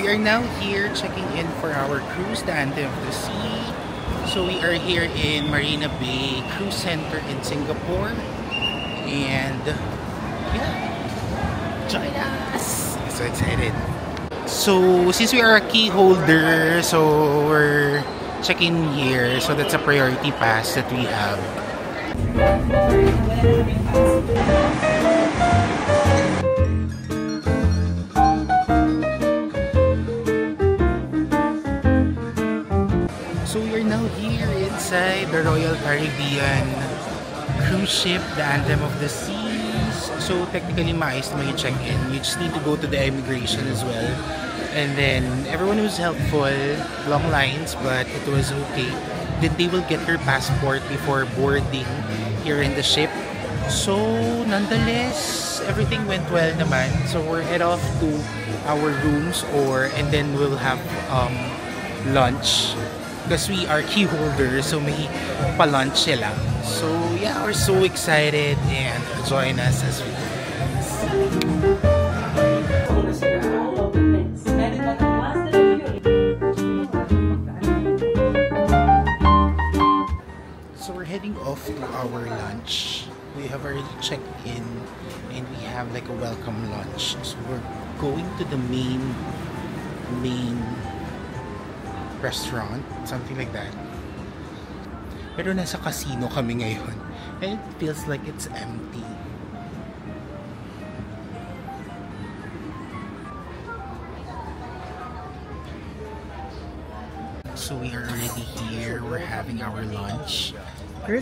we are now here checking in for our cruise, the Anthem of the Sea. So we are here in Marina Bay Cruise Center in Singapore. And yeah, join us! I'm so excited. So since we are a key holder, so we're checking here. So that's a priority pass that we have. So we are now here inside the Royal Caribbean cruise ship, the Anthem of the Seas. So technically, maayos naman yung check-in. You just need to go to the immigration as well. And then everyone was helpful, long lines, but it was okay. Then they will get your passport before boarding here in the ship. So nonetheless, everything went well naman. So we're head off to our rooms and then we'll have lunch. Because we are key holders, so may pa-lunch sila. So yeah, we're so excited and join us as we So we're heading off to our lunch. We have already checked in and we have like a welcome lunch. So we're going to the main restaurant, something like that. Pero nasa casino kami ngayon and it feels like it's empty. So we are already here, we're having our lunch. So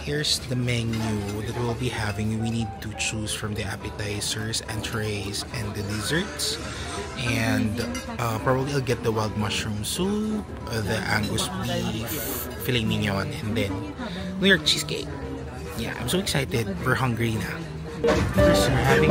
here's the menu that we'll be having. We need to choose from the appetizers, entrees, and the desserts. And probably I'll get the wild mushroom soup, the Angus beef, filet mignon, and then New York cheesecake. Yeah, I'm so excited. We're hungry now. First, we're having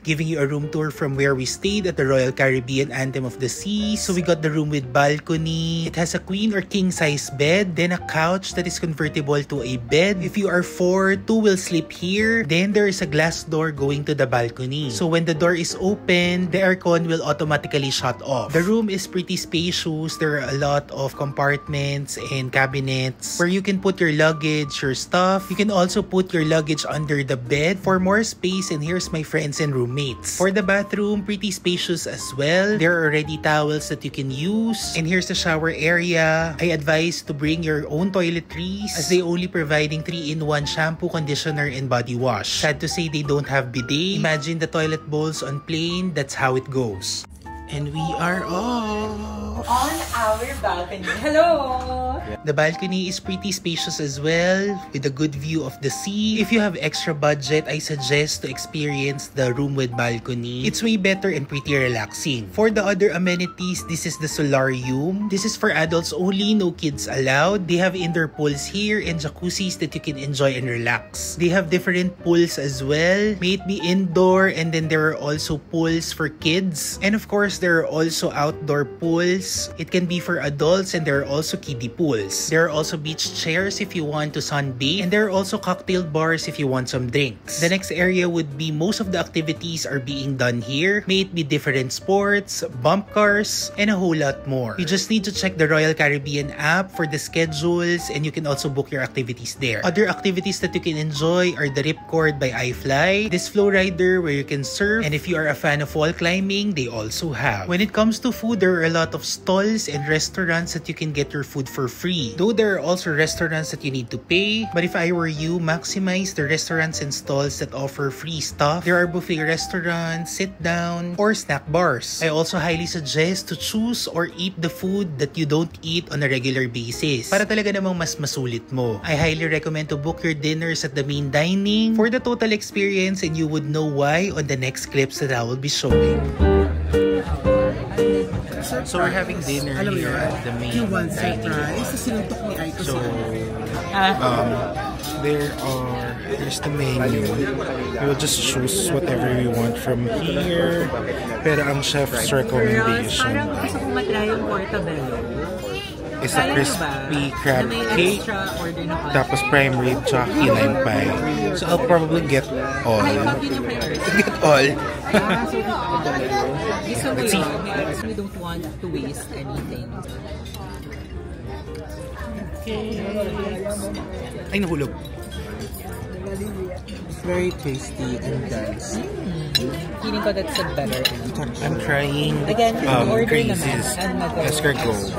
giving you a room tour from where we stayed at the Royal Caribbean Anthem of the Seas. So we got the room with balcony. It has a queen or king size bed, then a couch that is convertible to a bed. If you are 4, 2 will sleep here. Then there is a glass door going to the balcony. So when the door is open, the aircon will automatically shut off. The room is pretty spacious. There are a lot of compartments and cabinets where you can put your luggage, your stuff. You can also put your luggage under the bed for more space. And here's my friends and roommates. For the bathroom, pretty spacious as well. There are already towels that you can use. And here's the shower area. I advise to bring your own toiletries as they only providing 3-in-1 shampoo, conditioner, and body wash. Sad to say they don't have bidet. Imagine the toilet bowls on plane. That's how it goes. And we are off on our balcony. Hello! The balcony is pretty spacious as well, with a good view of the sea. If you have extra budget, I suggest to experience the room with balcony. It's way better and pretty relaxing. For the other amenities, this is the solarium. This is for adults only, no kids allowed. They have indoor pools here and jacuzzis that you can enjoy and relax. They have different pools as well. May it be indoor, and then there are also pools for kids. And of course, there are also outdoor pools. It can be for adults, and there are also kiddie pools. There are also beach chairs if you want to sunbathe, and there are also cocktail bars if you want some drinks. The next area would be most of the activities are being done here. May it be different sports, bump cars, and a whole lot more. You just need to check the Royal Caribbean app for the schedules, and you can also book your activities there. Other activities that you can enjoy are the Ripcord by iFly, this flow rider where you can surf, and if you are a fan of wall climbing, they also have have. When it comes to food, there are a lot of stalls and restaurants that you can get your food for free. Though there are also restaurants that you need to pay, but if I were you, maximize the restaurants and stalls that offer free stuff. There are buffet restaurants, sit down, or snack bars. I also highly suggest to choose or eat the food that you don't eat on a regular basis para talaga namang mas masulit mo. I highly recommend to book your dinners at the main dining for the total experience, and you would know why on the next clips that I will be showing. So we're having dinner here at the main dining. So there's the menu. We will just choose whatever we want from here. Pero ang chef's recommendation is a crispy crab cake, tapos prime rib, tsaka key lime pie. So I'll probably get all. Get all. Let's see. We don't want to waste anything. Ay, nahulog. It's very tasty and dense. Feeling ko that's a better. I'm trying Again, order naman. escargot. Escargot.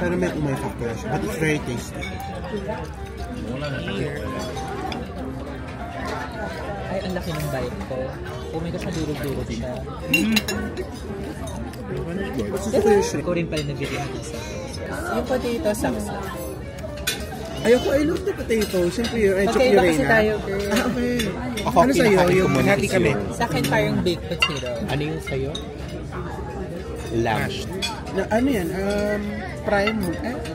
Pero may umay factor siya, but it's very tasty. Ay, ang laki ng bite ko. Oh my gosh, nadurog-durog siya. Ko rin pala nag-video isa. Yung potato saksa. Ayoko, I love the potato. Siyempre yun, Okay, baka kasi tayo, girl. Okay. Ako, Ano sa'yo? Yung hati kami. Sa akin parang baked potato. Ano yung sa'yo? Lamb. ano yan? Prime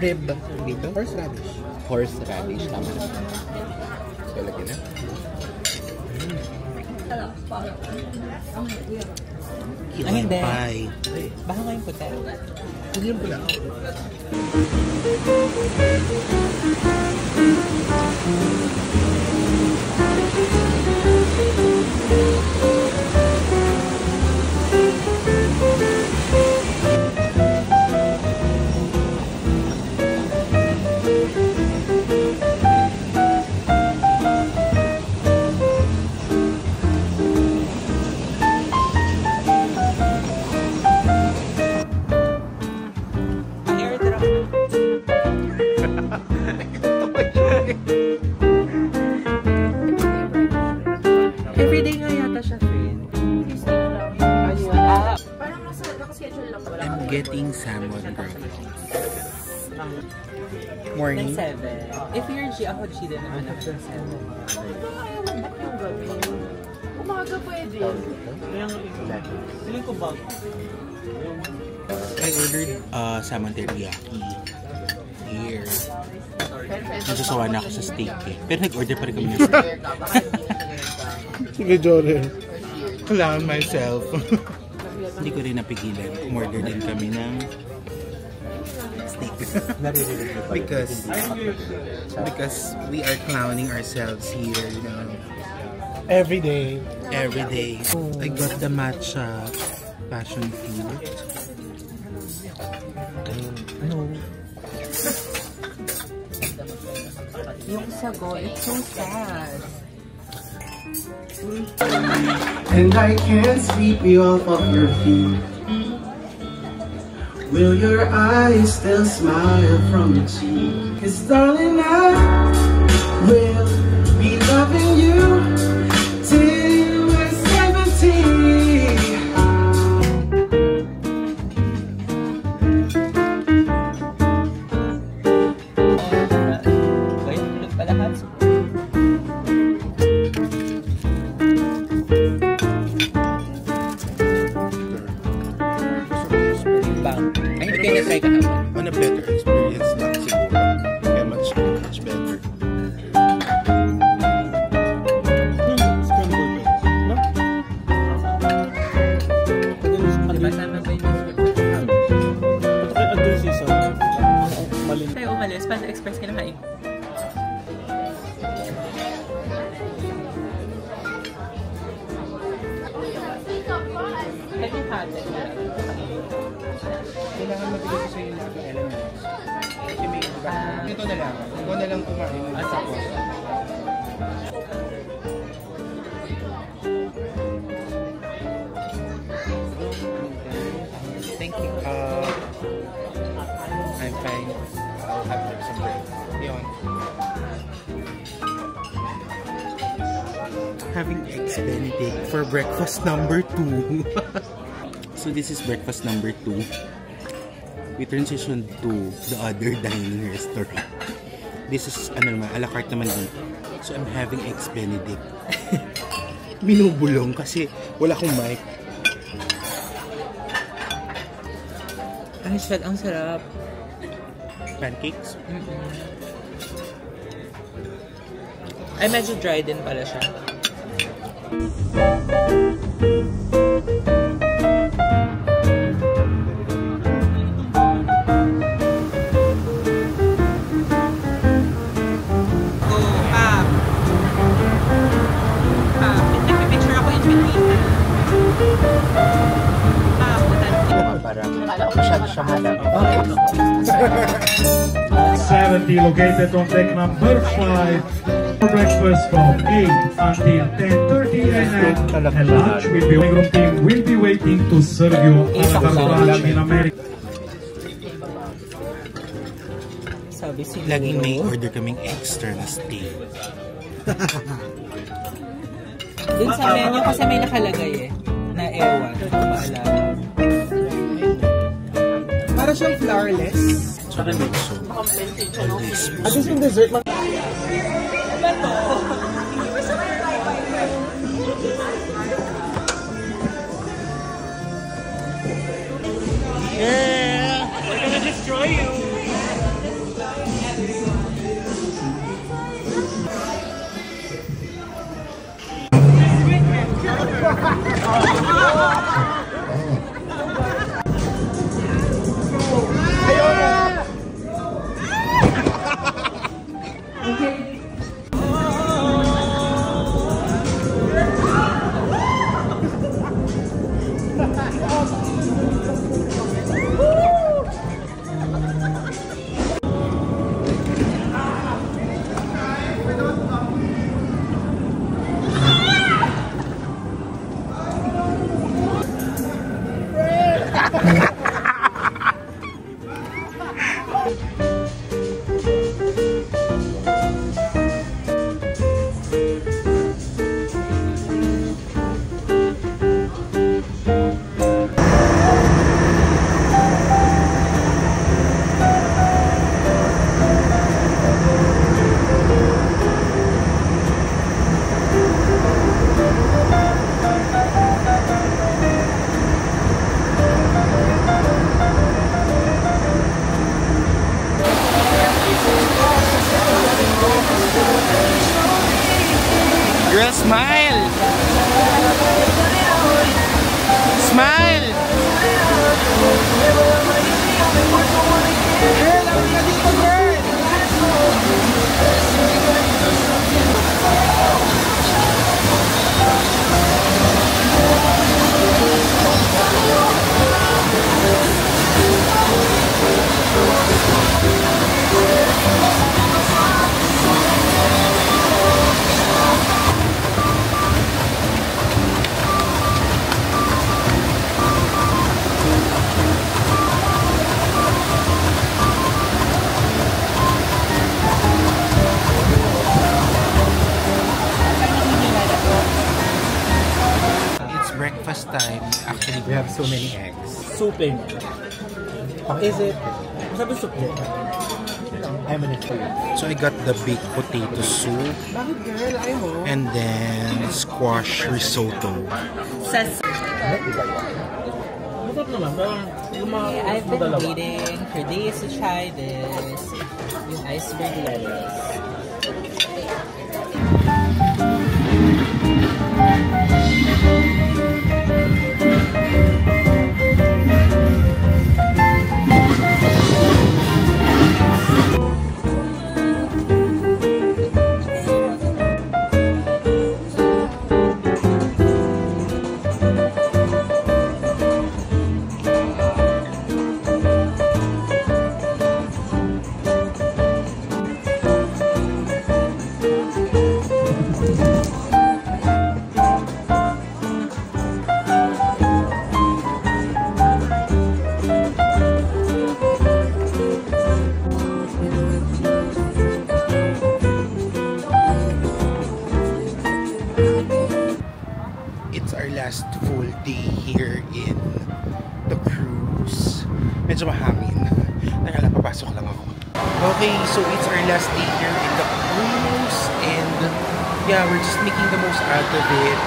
rib. Dito? Horseradish. Horseradish. Tama na. So, lagyan na. Key lime pie. Baka nga yung potato. Hindi yung pula. Everyday nga yata siya, friend. I'm getting salmon girl. Morning. Ng 7. If you're G, ako G din naman ako ng 7. Umaga pwede. Feeling ko ba? I ordered salmon teriyaki. Here. Nasusawa na ako sa steak eh. Pero nag-order pa rin kami ng steak. Sige, Jordan. Kailangan myself. Hindi ko rin napigilan. Umorder din kami ng steak. because we are clowning ourselves here, you know. Every day. Every day. I got the matcha passion fruit. Yung sago, it's so sad. And I can't sweep you off of your feet. Will your eyes still smile from your cheek? 'Cause darling, I will be loving you till we're 70. Wait, nagpalahat. Ay, hindi kayo na-try kahapon. On a better experience lang siguro. Kaya much better. Diba sama ba yung tayo umalis, Panda Express kinakain. Ito hati. Kailangan mabigay ko sa'yo lahat ng elements. Kasi may iba. Ito na lang. Ikaw na lang kumain. Tapos. Thank you. I'm fine. I'll have some bread. Yun. Having eggs Benedict for breakfast number 2. So this is breakfast number 2. We transitioned to the other dining restaurant. This is ano naman, a la carte naman dito. So I'm having eggs Benedict. Minubulong kasi wala akong mic. Ang sarap. Pancakes? Ay, medyo dry din pala siya. Masyado siya malaki. 70 located on deck number 5 for breakfast from 8 until 10:30 a.m. and lunch will be room team will be waiting to serve you a la carte lunch in America. Sabi si Laging may order kaming extra na steak. Dun sa menu kasi may nakalagay eh. Na ewan. Hindi ko maalala. Para siyang flourless. Tsaka mixo. At least yung dessert lang. Yeah! We're gonna destroy you! Girl, smile! Smile! Girl, ang dito, girl! Breakfast time. Actually, we have so many eggs. Souping. Is it? Sabi soup din. I'm gonna try. So I got the baked potato soup. Bakit girl? Ayaw mo? And then squash risotto. Masarap naman. Yung mga I've been waiting for days to try this. Yung iceberg lettuce. medyo mahangin. Nakala, papasok lang ako. Okay, so it's our last day here in the cruise. And yeah, we're just making the most out of it.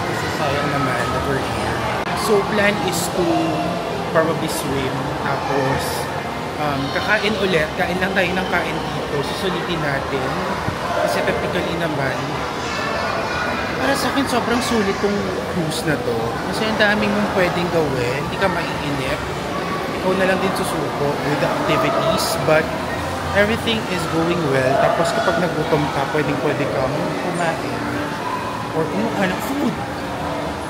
Kasi sayang naman that we're here. So plan is to probably swim. Tapos kakain ulit. Kain lang tayo ng kain dito. Susulitin natin. Kasi technically naman, para sa akin sobrang sulit tong cruise na to. Kasi ang daming mong pwedeng gawin. Hindi ka maiinip. Ikaw na lang din susuko with the activities. But everything is going well. Tapos kapag nagutom ka, pwede kang kumain. Or kumuha ng food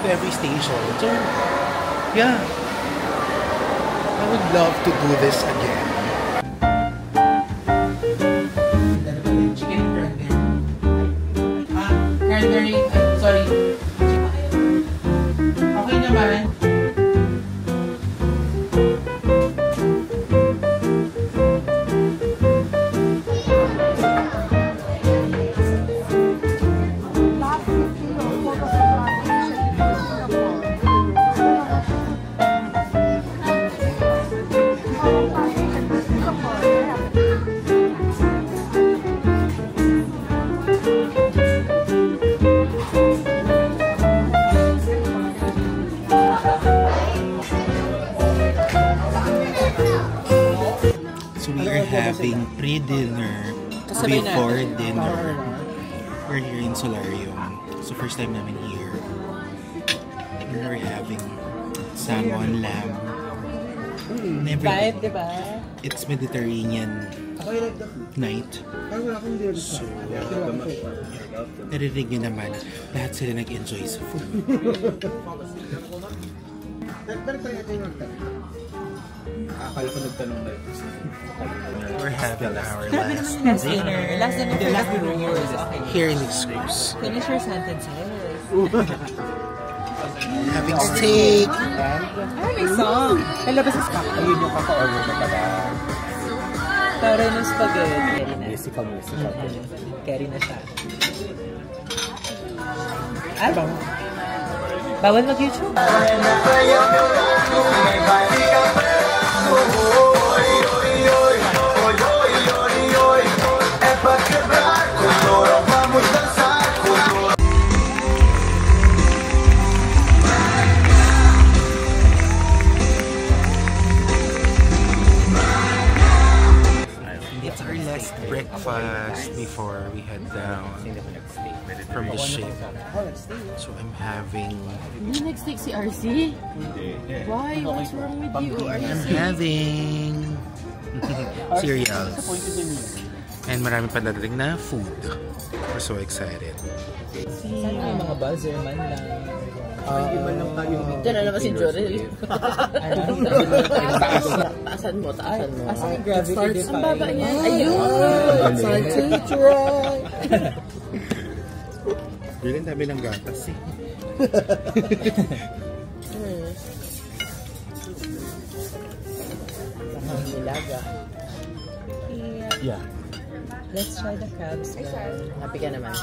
to every station. So, yeah. I would love to do this again. Chicken cranberry. Sorry. Okay naman. Having pre-dinner before dinner. We're here in Solarium. So first time namin here. And we're having salmon, lamb. Vibe, diba? It's Mediterranean night. So, narinig nyo naman, lahat sila nag-enjoy sa food. Akala ko nagtanong na ito. We're having our last dinner. Last dinner. Okay. Here in this cruise. Finish your sentences. Having steak. Ay, may song. Ay, labas sa stock. Ayun yung kaka-order na pala. Para ng spaghetti. Musical. Carry na siya. Ay, bawal mag-YouTube. It's our last breakfast before we head down from the ship. So I'm having... Hindi nag-stick si RC? Why? What's wrong with you, RC? I'm having cereals. And marami pa dadating na food. We're so excited. Sana may mga buzzer man lang. Hindi man lang tayo. Diyan na naman si Jorel. Taasan mo. Asa may gravity Ang baba niya. Ayun! Start to try. Really, ang dami ng gatas eh. Nilaga. Yeah. Let's try the crabs. Happy ka naman.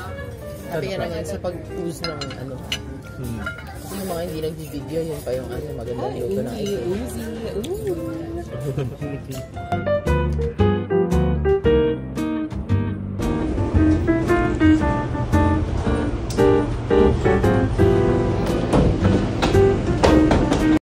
Happy ka naman sa pag-use ng ano. Kasi yung mga hindi nag-video, yun pa yung ano, magandang luto ng ito. Uzi.